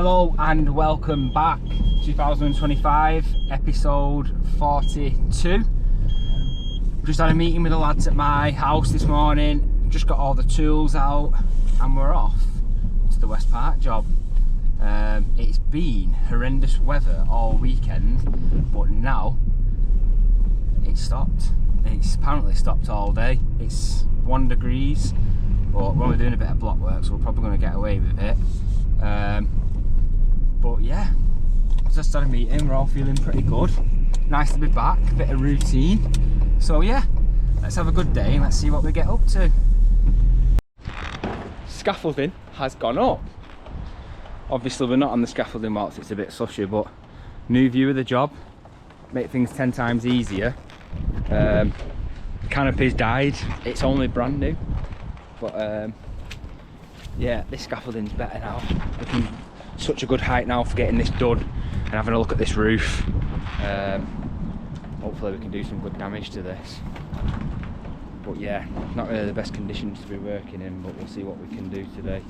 Hello and welcome back. 2025 episode 42. Just had a meeting with the lads at my house this morning. Just got all the tools out and we're off to the West Park job. It's been horrendous weather all weekend, but now it's stopped. It's apparently stopped all day. It's 1 degree, but we're only doing a bit of block work, so we're probably going to get away with it. But yeah, just had a meeting, we're all feeling pretty good. Nice to be back, a bit of routine. So yeah, let's have a good day and let's see what we get up to. Scaffolding has gone up. Obviously we're not on the scaffolding whilst it's a bit sushy, but new view of the job, make things 10 times easier. Canopy's died, it's only brand new, but yeah, this scaffolding's better now. Looking such a good height now for getting this done and having a look at this roof. Hopefully we can do some good damage to this. But yeah, not really the best conditions to be working in, but we'll see what we can do today.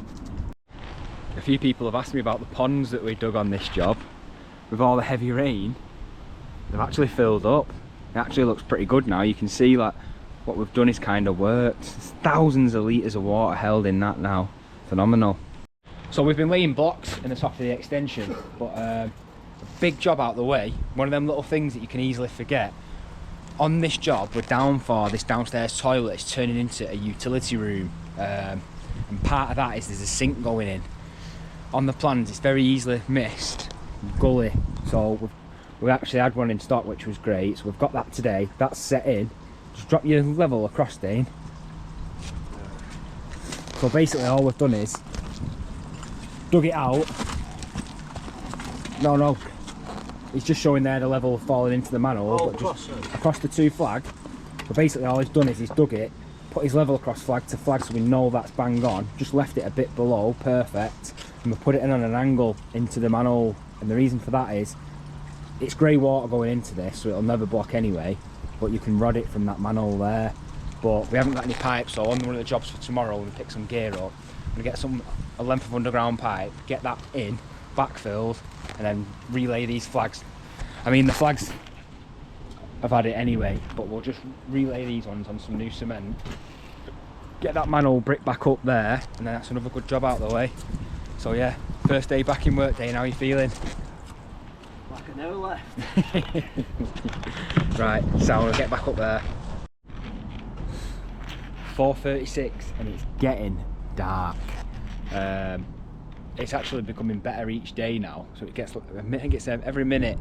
A few people have asked me about the ponds that we dug on this job. With all the heavy rain, they've actually filled up. It actually looks pretty good now. You can see like what we've done is kind of worked. There's thousands of litres of water held in that now. Phenomenal. So we've been laying blocks in the top of the extension, but a big job out the way. One of them little things that you can easily forget. On this job, we're down for this downstairs toilet. It's turning into a utility room, and part of that is there's a sink going in. On the plans, it's very easily missed, gully. So we actually had one in stock, which was great. So we've got that today. That's set in. Just drop your level across, Dane. So basically, all we've done is dug it out. No, it's just showing there the level falling into the manhole, but just across the two flag. But basically all he's done is he's dug it, put his level across flag to flag so we know that's bang on, just left it a bit below, perfect, and we put it in on an angle into the manhole. And the reason for that is it's grey water going into this, so it'll never block anyway, but you can rod it from that manhole there. But we haven't got any pipes, so on one of the jobs for tomorrow when we pick some gear up, I'm going to get a length of underground pipe, get that in, backfilled, and then relay these flags. I mean, the flags have had it anyway, but we'll just relay these ones on some new cement, get that manhole brick back up there, and then that's another good job out of the way. So yeah, first day back in work day, how are you feeling? Like I never left. Right, so we'll get back up there. 4:36 and it's getting dark. It's actually becoming better each day now, so it gets every minute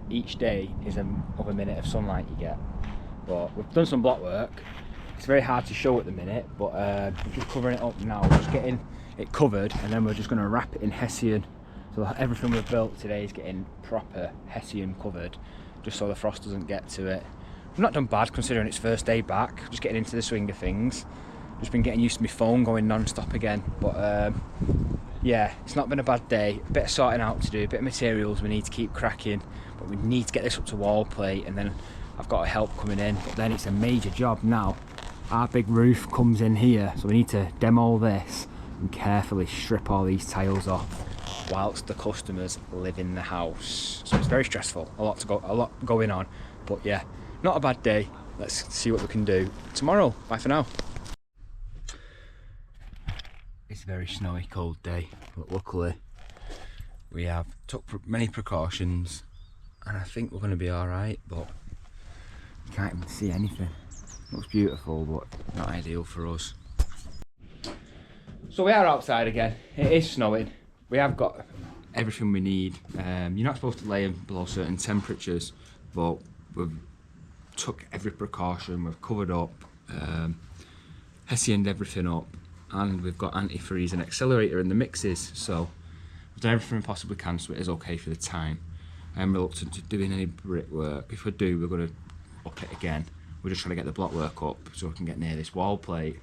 each day is another minute of sunlight you get. But we've done some block work. It's very hard to show at the minute, but we're just covering it up now. We're just getting it covered, and then we're just going to wrap it in Hessian, so that everything we've built today is getting proper Hessian covered, just so the frost doesn't get to it. We've not done bad considering it's first day back, just getting into the swing of things. Just been getting used to my phone going non-stop again, but yeah, it's not been a bad day. A bit of sorting out to do, a bit of materials we need to keep cracking, but we need to get this up to wall plate, and then I've got help coming in, but then it's a major job now. Our big roof comes in here, so we need to demo this and carefully strip all these tiles off whilst the customers live in the house. So it's very stressful, a lot going on, but yeah, not a bad day. Let's see what we can do tomorrow. Bye for now. It's a very snowy, cold day, but luckily we have took many precautions and I think we're going to be alright, but you can't even see anything. Looks beautiful, but not ideal for us. So we are outside again. It is snowing. We have got everything we need. You're not supposed to lay them below certain temperatures, but we've took every precaution. We've covered up, Hessianed everything up, and we've got antifreeze and accelerator in the mixes, so we've done everything we possibly can so it is okay for the time. I'm reluctant to doing any brickwork. If we do, we're going to up it again. We're just trying to get the block work up so we can get near this wall plate.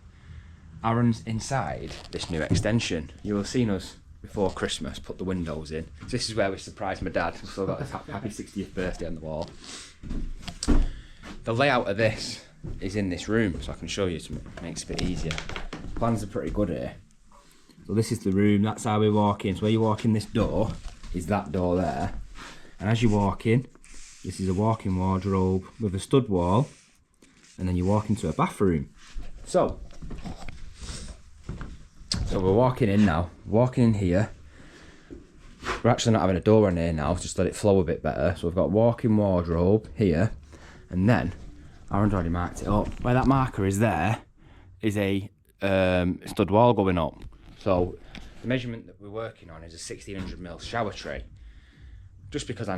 Aaron's inside this new extension. You will have seen us before Christmas put the windows in. So this is where we surprised my dad. We've still got his happy 60th birthday on the wall. The layout of this is in this room, so I can show you to make it a bit easier. Plans are pretty good here. So this is the room, that's how we walk in. So where you walk in this door is that door there. And as you walk in, this is a walk-in wardrobe with a stud wall. And then you walk into a bathroom. So we're walking in now, walking in here. We're actually not having a door on here now, just let it flow a bit better. So we've got walk-in wardrobe here. And then, Aaron's already marked it up. Where that marker is there, is a stud wall going up. So the measurement that we're working on is a 1600mm shower tray. Just because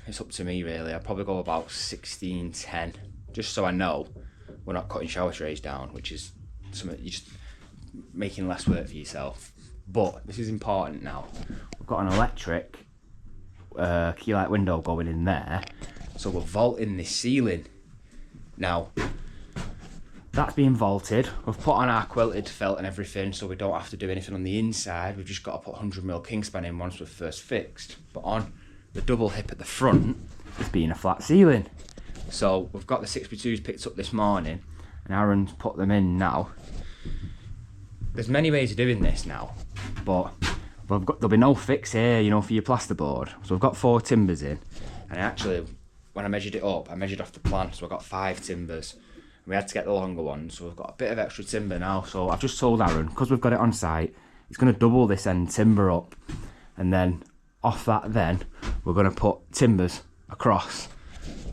it's up to me really, I'd probably go about 1610, just so I know we're not cutting shower trays down, which is something you're just making less work for yourself. But this is important now. We've got an electric key light window going in there, so we're vaulting this ceiling. Now, that's being vaulted. We've put on our quilted felt and everything, so we don't have to do anything on the inside. We've just got to put 100mm Kingspan in once we're first fixed. But on the double hip at the front, it's being a flat ceiling. So we've got the 6x2s picked up this morning, and Aaron's put them in now. There's many ways of doing this now, but there'll be no fix here, you know, for your plasterboard. So we've got 4 timbers in, and actually, when I measured it up, I measured off the plan, so I got 5 timbers. We had to get the longer ones, so we've got a bit of extra timber now. So I've just told Aaron, because we've got it on site, he's going to double this end timber up, and then off that then we're going to put timbers across,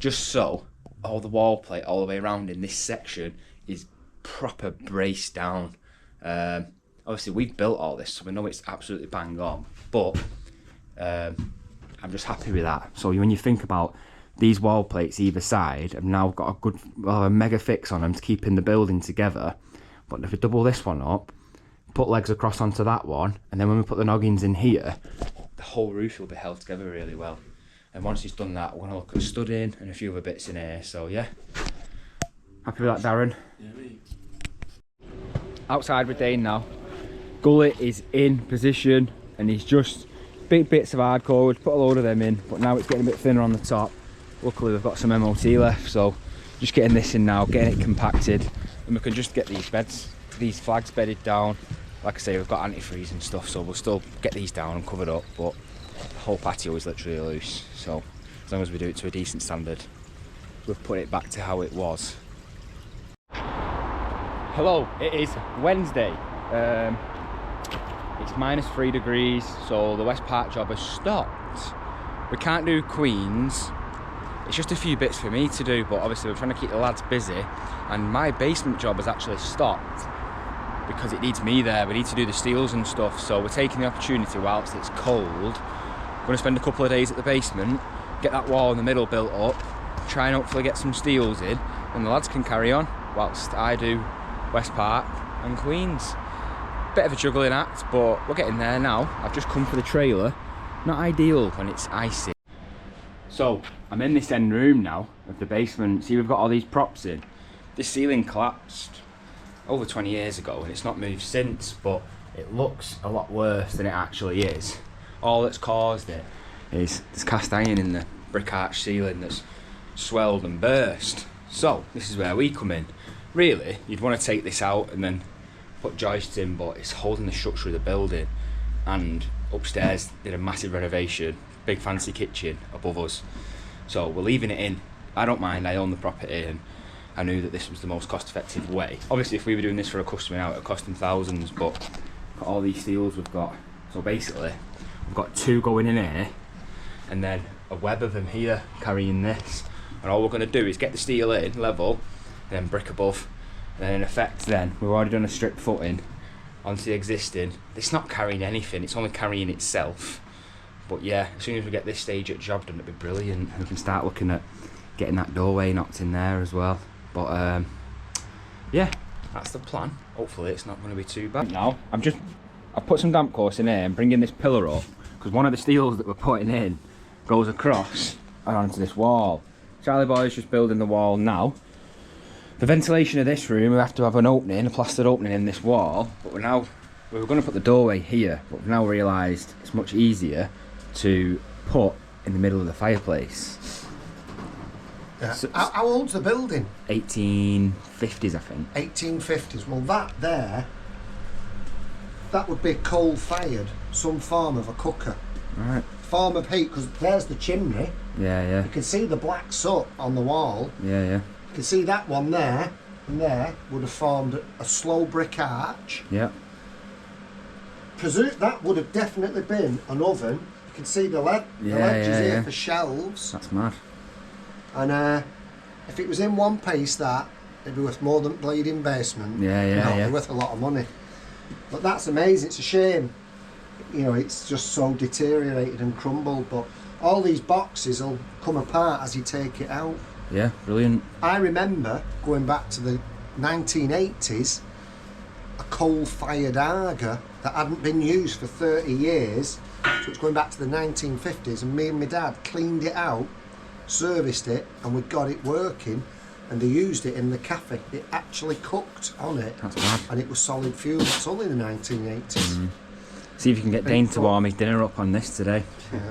just so all the wall plate all the way around in this section is proper braced down. Obviously we've built all this, so we know it's absolutely bang on, but I'm just happy with that. So when you think about these wall plates either side, have now got a mega fix on them to keeping the building together. But if we double this one up, put legs across onto that one, and then when we put the noggins in here, the whole roof will be held together really well. And once he's done that, we're going to look at studding and a few other bits in here. So yeah, happy with that, Darren? Yeah, mate. Outside with Dane now. Gullet is in position, and he's just big bits of hardcore. We'd put a load of them in, but now it's getting a bit thinner on the top. Luckily we've got some MOT left, so just getting this in now, getting it compacted, and we can just get these flags bedded down. Like I say, we've got antifreeze and stuff, so we'll still get these down and covered up, but the whole patio is literally loose. So as long as we do it to a decent standard, we've put it back to how it was. Hello, it is Wednesday. It's -3 degrees, so the West Park job has stopped. We can't do Queens. It's just a few bits for me to do, but obviously we're trying to keep the lads busy, and my basement job has actually stopped because it needs me there. We need to do the steels and stuff, so we're taking the opportunity whilst it's cold. We're going to spend a couple of days at the basement, get that wall in the middle built up, try and hopefully get some steels in, and the lads can carry on whilst I do West Park and Queens. Bit of a juggling act, but we're getting there now. I've just come for the trailer. Not ideal when it's icy. So I'm in this end room now of the basement. See, we've got all these props in. This ceiling collapsed over 20 years ago, and it's not moved since, but it looks a lot worse than it actually is. All that's caused it is there's cast iron in the brick arch ceiling that's swelled and burst. So this is where we come in. Really, you'd want to take this out and then put joists in, but it's holding the structure of the building. And upstairs did a massive renovation, big fancy kitchen above us, so we're leaving it in. I don't mind, I own the property, and I knew that this was the most cost-effective way. Obviously if we were doing this for a customer now, it would cost them thousands, but got all these steels we've got. So basically we've got 2 going in here, and then a web of them here carrying this, and all we're going to do is get the steel in level, and then brick above, and then in effect then we've already done a strip footing onto the existing. It's not carrying anything, it's only carrying itself. But yeah, as soon as we get this stage at job done, it'd be brilliant. We can start looking at getting that doorway knocked in there as well. But yeah, that's the plan. Hopefully it's not going to be too bad. Now I've put some damp course in here and bringing this pillar up, because one of the steels that we're putting in goes across and onto this wall. Charlie Boy's just building the wall now. The ventilation of this room, we have to have an opening, a plastered opening in this wall, but we were going to put the doorway here, but we've now realised it's much easier to put in the middle of the fireplace. Yeah. So, how old's the building? 1850s, I think. 1850s. Well, that there that would be coal-fired, some form of a cooker. Right. Form of heat, because there's the chimney. Yeah. You can see the black soot on the wall. Yeah. You can see that one there, and there would have formed a slow brick arch. Yeah. Presume that would have definitely been an oven. You can see the ledges here for shelves. That's mad. And if it was in one piece, that it'd be worth more than bleeding basement. It'd be worth a lot of money. But that's amazing. It's a shame, you know, it's just so deteriorated and crumbled. But all these boxes will come apart as you take it out. Yeah, brilliant. I remember going back to the 1980s, a coal-fired Aga that hadn't been used for 30 years. So it's going back to the 1950s, and me and my dad cleaned it out, serviced it, and we got it working, and they used it in the cafe. It actually cooked on it. That's mad. And it was solid fuel. That's only the 1980s. See if you can get Dane to warm his dinner up on this today. Yeah,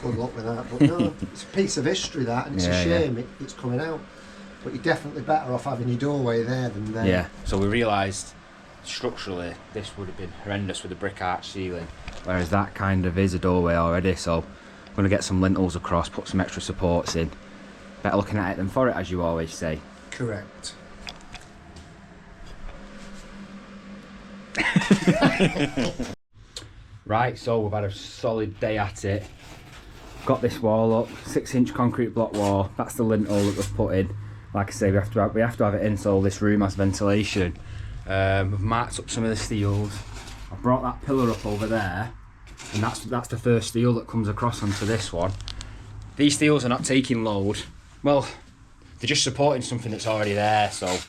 good luck with that. But no, it's a piece of history, that, and it's a shame it's coming out. But you're definitely better off having your doorway there than there. Yeah, so we realised structurally this would have been horrendous with the brick arch ceiling, whereas that kind of is a doorway already. So I'm going to get some lintels across, put some extra supports in. Better looking at it than for it, as you always say. Correct. Right, so we've had a solid day at it. Got this wall up, 6-inch concrete block wall. That's the lintel that we've put in. Like I say, we have to have it in so this room has ventilation. We've marked up some of the steels. I brought that pillar up over there, and that's the first steel that comes across onto this one. These steels are not taking load. Well, they're just supporting something that's already there, so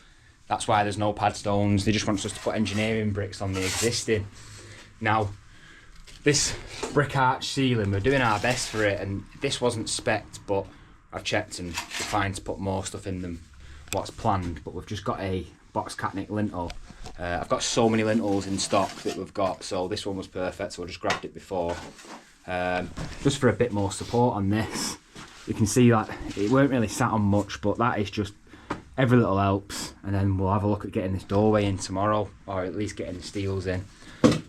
that's why there's no pad stones. They just want us to put engineering bricks on the existing. Now, this brick arch ceiling, we're doing our best for it, and this wasn't spec'd, but I've checked and we're fine to put more stuff in than what's planned. But we've just got a box catnick lintel. I've got so many lintels in stock that we've got, so this one was perfect, so I just grabbed it before. Just for a bit more support on this. You can see that it weren't really sat on much, but that is just, every little helps. And then we'll have a look at getting this doorway in tomorrow, or at least getting the steels in.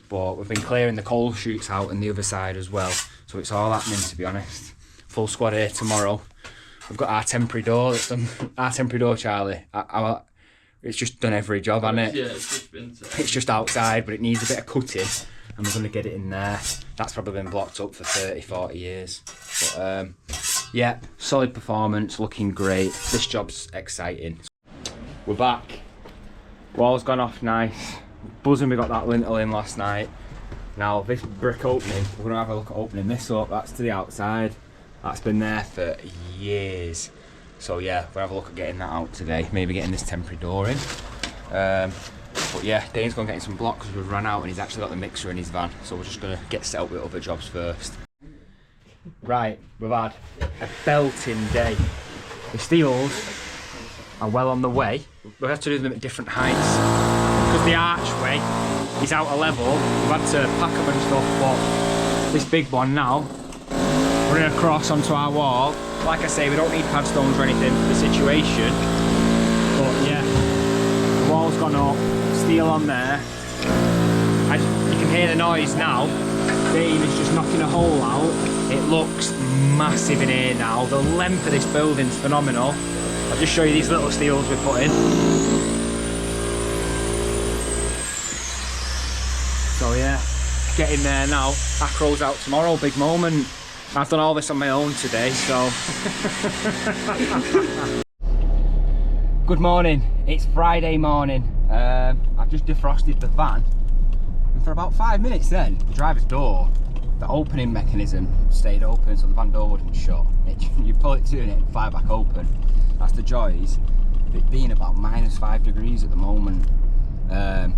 But we've been clearing the coal chutes out on the other side as well, so it's all happening, to be honest. Full squad here tomorrow. We've got our temporary door that's done. Our temporary door, Charlie. It's just done every job, hasn't it? Yeah, it's just outside, but it needs a bit of cutting, and we're going to get it in there. That's probably been blocked up for 30-40 years. But yeah, solid performance, looking great. This job's exciting. We're back. Wall's gone off nice. Buzzing we got that lintel in last night. Now this brick opening, we're going to have a look at opening this up. That's to the outside. That's been there for years. So yeah, we'll have a look at getting that out today. Maybe getting this temporary door in. But yeah, Dane's going to get some blocks because we've run out, and he's actually got the mixer in his van. So we're just going to get set up with other jobs first. Right, we've had a belting day. The steels are well on the way. We have to do them at different heights. Because the archway is out of level, we've had to pack them and stuff, but this big one now, running across onto our wall. Like I say, we don't need pad stones or anything for the situation, but yeah, the wall's gone up, steel on there. You can hear the noise now. Dane is just knocking a hole out. It looks massive in here now. The length of this building's phenomenal. I'll just show you these little steels we put in. So yeah, getting there now. Acro's out tomorrow, big moment. I've done all this on my own today, so. Good morning, it's Friday morning. I've just defrosted the van. And for about 5 minutes then, the driver's door, the opening mechanism stayed open so the van door wouldn't shut. You pull it to and it fly back open. That's the joys of it being about -5 degrees at the moment. I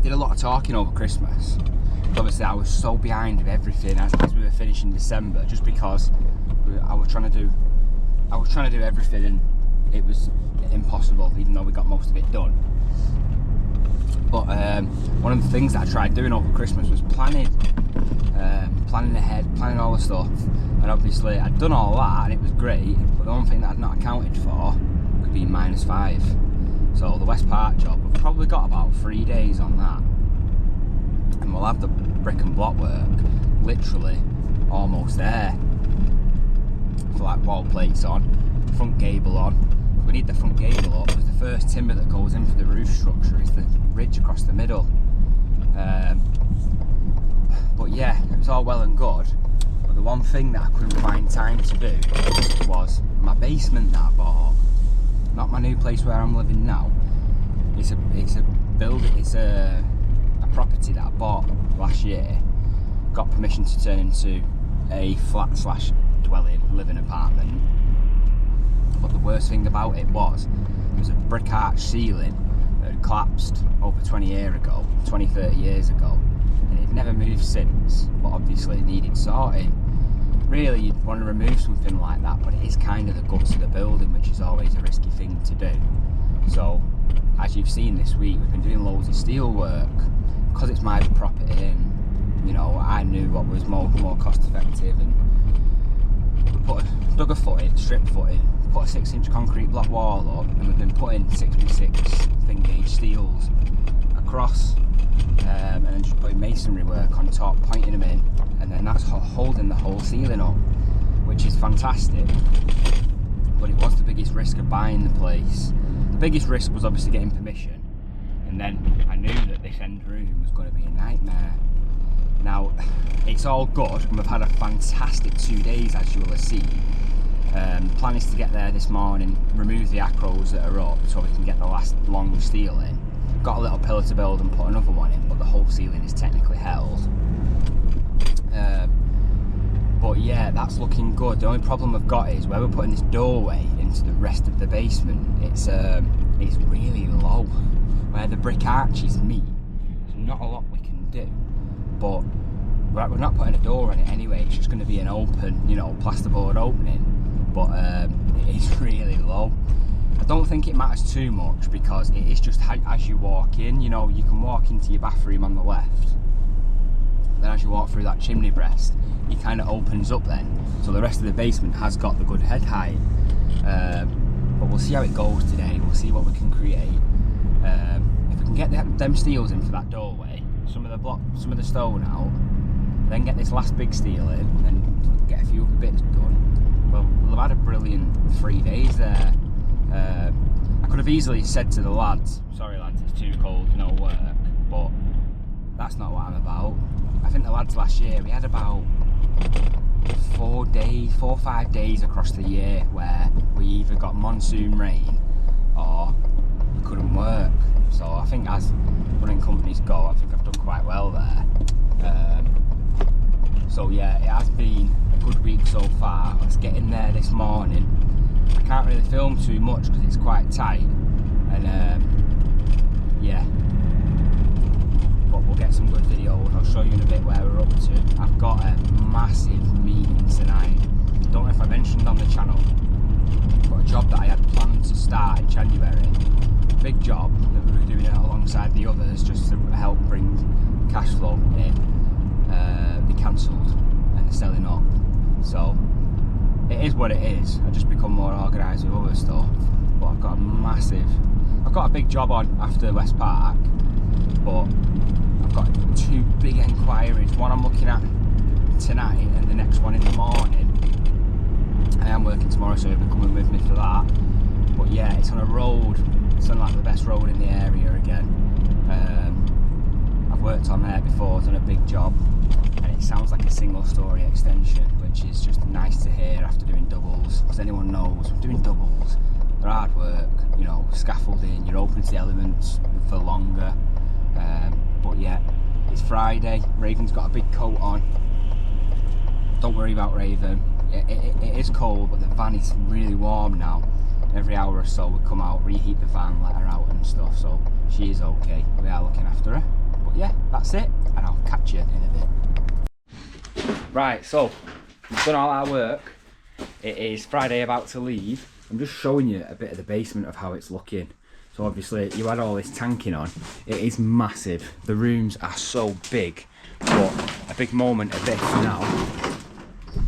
did a lot of talking over Christmas. Obviously I was so behind with everything as we were finishing December, just because I was trying to do everything, and it was impossible, even though we got most of it done. But one of the things that I tried doing over Christmas was planning ahead, planning all the stuff, and obviously I'd done all that and it was great, but the one thing that I'd not accounted for was being -5. So the West Park job, we've probably got about 3 days on that. and we'll have the brick and block work literally almost there. So like wall plates on, front gable on. We need the front gable up because the first timber that goes in for the roof structure is the ridge across the middle. But yeah, it was all well and good. But the one thing that I couldn't find time to do was my basement that I bought. Not my new place where I'm living now. It's a property that I bought last year. Got permission to turn into a flat slash dwelling, living apartment. But the worst thing about it was there was a brick arch ceiling that had collapsed over 30 years ago, and it never moved since. But obviously it needed sorting. Really, you'd want to remove something like that, but it is kind of the guts of the building, which is always a risky thing to do. So, as you've seen this week, we've been doing loads of steel work because it's my property, and you know, I knew what was more cost effective, and we dug a footing, strip footing, put a 6-inch concrete block wall up, and we've been putting 6x6 thin gauge steels across, and then just putting masonry work on top, pointing them in, and then that's holding the whole ceiling up, which is fantastic. But it was the biggest risk of buying the place. The biggest risk was obviously getting permission, and then I knew that this end room was going to be a nightmare. Now, it's all good, and we've had a fantastic 2 days, as you will have seen. The plan is to get there this morning, remove the acros that are up so we can get the last long steel in. Got a little pillar to build and put another one in, but the whole ceiling is technically held. But yeah, that's looking good. The only problem we've got is where we're putting this doorway into the rest of the basement, it's really low. Where the brick arches meet, there's not a lot we can do. But we're not putting a door on it anyway, it's just going to be an open, you know, plasterboard opening. But it is really low. I don't think it matters too much because it is just as you walk in, you know, you can walk into your bathroom on the left. Then as you walk through that chimney breast, it kind of opens up then. So the rest of the basement has got the good head height. But we'll see how it goes today, we'll see what we can create. If we can get them steels in for that doorway, some of the stone out, then get this last big steel in and get a few other bits done, well, we'll have had a brilliant 3 days there. I could have easily said to the lads, sorry lads, it's too cold, no work, but that's not what I'm about. I think the lads last year, we had about 4 or 5 days across the year where we either got monsoon rain or we couldn't work. So I think as running companies go, I think I've done quite well there. So yeah, it has been a good week so far. Let's get in there this morning. I can't really film too much because it's quite tight, and yeah, but we'll get some good video and I'll show you in a bit where we're up to. I've got a massive meeting tonight. Don't know if I mentioned on the channel, I've got a job that I had planned to start in January. Big job that we were doing it alongside the others just to help bring cash flow in. Be cancelled and they're selling up. So it is what it is. I just become more organised with other stuff. But I've got a big job on after West Park, but I've got 2 big enquiries. One I'm looking at tonight and the next one in the morning. I am working tomorrow, so you'll be coming with me for that. But yeah, it's on a road. It's on like the best road in the area again. I've worked on there before, done a big job, and it sounds like a single story extension, which is just nice to hear after doing doubles. As anyone knows, doing doubles, they're hard work, you know, scaffolding, you're open to the elements for longer. But yeah, it's Friday, Raven's got a big coat on. Don't worry about Raven. It is cold, but the van is really warm now. Every hour or so we come out, reheat the van, let her out and stuff, so she is okay. We are looking after her. But yeah, that's it, and I'll catch you in a bit. Right, so we've done all our work. It is Friday, about to leave. I'm just showing you a bit of the basement of how it's looking. So obviously you had all this tanking on. It is massive. The rooms are so big, but a big moment of this now.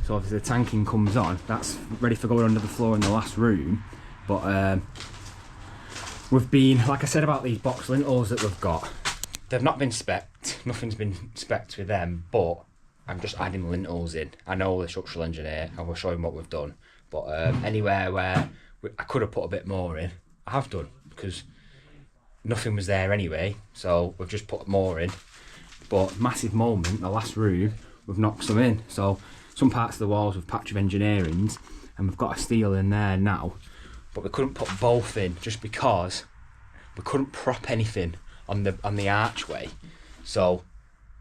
So obviously the tanking comes on. That's ready for going under the floor in the last room. But we've been, like I said about these box lintels that we've got, they've not been spec'd. nothing's been spec'd with them, but I'm just adding lintels in. I know the structural engineer, and we'll show him what we've done. But anywhere where I could have put a bit more in, I have done, because nothing was there anyway, so we've just put more in. But massive moment, the last room, we've knocked some in. So some parts of the walls with patch of engineerings, and we've got a steel in there now, but we couldn't put both in just because we couldn't prop anything on the archway. So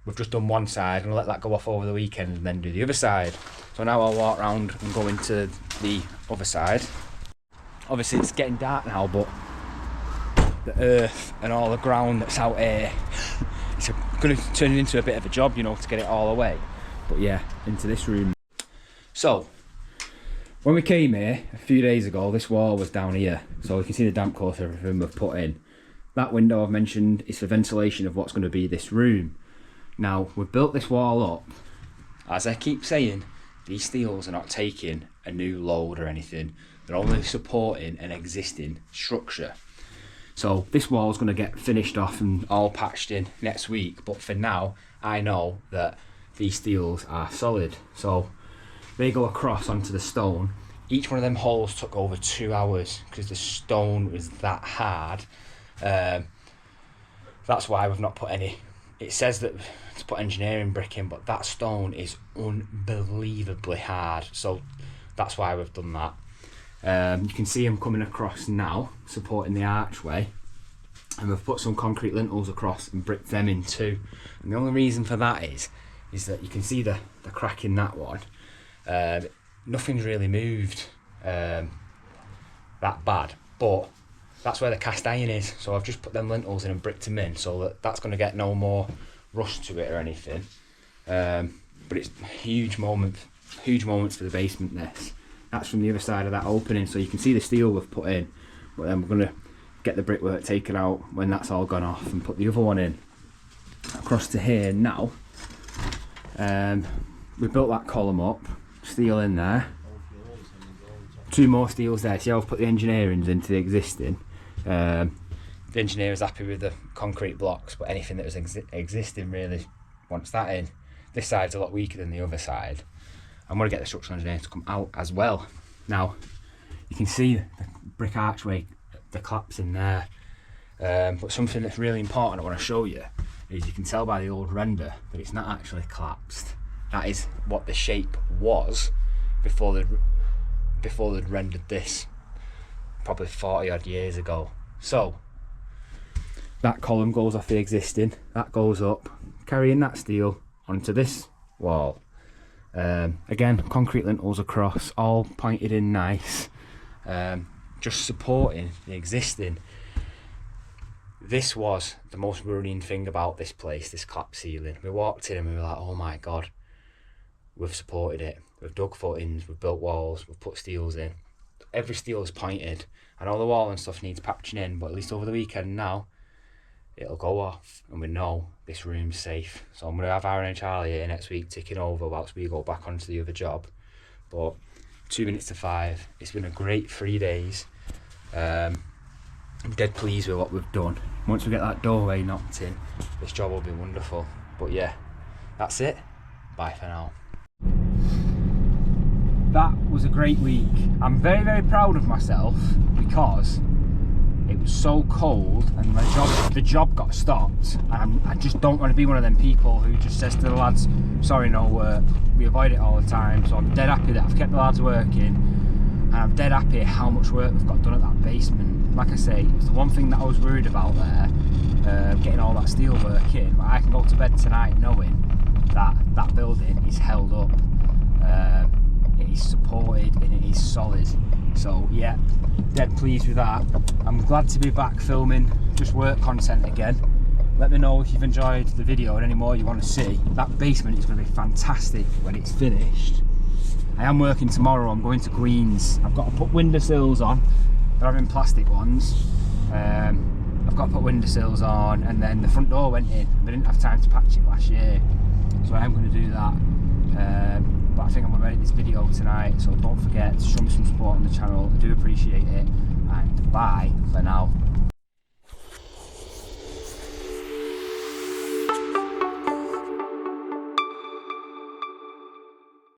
we've just done one side and let that go off over the weekend and then do the other side. So now I'll walk around and go into the other side. Obviously it's getting dark now, but the earth and all the ground that's out here, it's going to turn into a bit of a job, you know, to get it all away. But yeah, into this room. So when we came here a few days ago, this wall was down here, so we can see the damp course of everything we've put in. That window I've mentioned is for ventilation of what's going to be this room. Now we've built this wall up. As I keep saying, these steels are not taking a new load or anything. They're only supporting an existing structure. So this wall is going to get finished off and all patched in next week. But for now, I know that these steels are solid. So they go across onto the stone. Each one of them holes took over 2 hours because the stone was that hard. That's why we've not put any. It says that to put engineering brick in, but that stone is unbelievably hard. So that's why we've done that. You can see them coming across now, supporting the archway. And we've put some concrete lintels across and bricked them in too. And the only reason for that is that you can see the crack in that one. Nothing's really moved that bad, but that's where the cast iron is. So I've just put them lintels in and bricked them in, so that's going to get no more rust to it or anything. But it's huge moments for the basement. That's from the other side of that opening, so you can see the steel we've put in. But then we're going to get the brickwork taken out when that's all gone off and put the other one in. Across to here now. We built that column up, steel in there. 2 more steels there. See how I've put the engineerings into the existing. The engineer is happy with the concrete blocks, but anything that was existing really wants that in. This side's a lot weaker than the other side. I'm going to get the structural engineer to come out as well. Now you can see the brick archway, the collapse in there. But something that's really important I want to show you is you can tell by the old render that it's not actually collapsed. That is what the shape was before they'd rendered this probably 40 odd years ago. So that column goes off the existing, that goes up, carrying that steel onto this wall. Again, concrete lintels across, all pointed in nice, just supporting the existing. This was the most worrying thing about this place, this collapsed ceiling. We walked in and we were like, oh my god, we've supported it. We've dug footings, we've built walls, we've put steels in. Every steel is pointed. I know the wall and stuff needs patching in, but at least over the weekend now, it'll go off and we know this room's safe. So I'm going to have Aaron and Charlie here next week ticking over whilst we go back onto the other job. But 2 minutes to 5. It's been a great 3 days. I'm dead pleased with what we've done. Once we get that doorway knocked in, this job will be wonderful. But yeah, that's it. Bye for now. That was a great week. I'm very, very proud of myself because it was so cold and the job got stopped. And I just don't want to be one of them people who just says to the lads, sorry, no work. We avoid it all the time. So I'm dead happy that I've kept the lads working, and I'm dead happy how much work we've got done at that basement. Like I say, it's the one thing that I was worried about there, getting all that steel work in. But I can go to bed tonight knowing that that building is held up. It is supported and it is solid. So yeah, dead pleased with that. I'm glad to be back filming just work content again. Let me know if you've enjoyed the video and any more you want to see. That basement is going to be fantastic when it's finished. I am working tomorrow. I'm going to Queen's. I've got to put windowsills on. They're having plastic ones. I've got to put windowsills on, and then the front door went in. We didn't have time to patch it last year, so I am going to do that. But I think I'm going to edit this video tonight, so don't forget to show me some support on the channel. I do appreciate it, and bye for now.